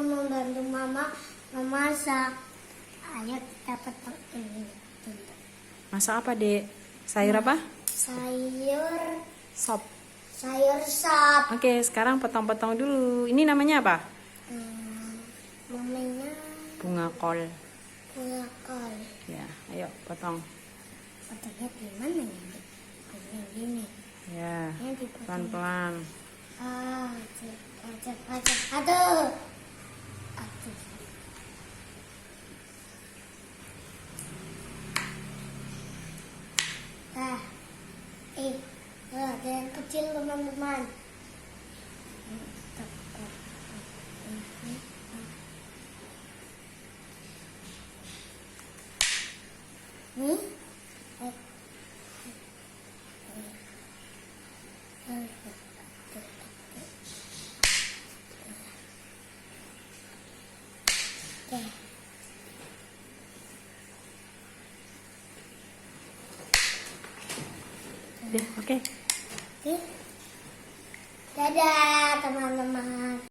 mau membantu mama memasak. Ayo kita potong ini dulu. Masak apa, Dek? Sayur apa? Sayur Sop. sop. Oke, sekarang potong-potong dulu. Ini namanya apa? Namanya Bunga kol. bunga kol. Ya, ayo potong. Potongnya di mana nih? Potongnya gini. Ya, Yang dipotong. pelan-pelan. Aduh. Nah, ada yang kecil teman-teman. Nih, Ya, oke. Dadah teman-teman.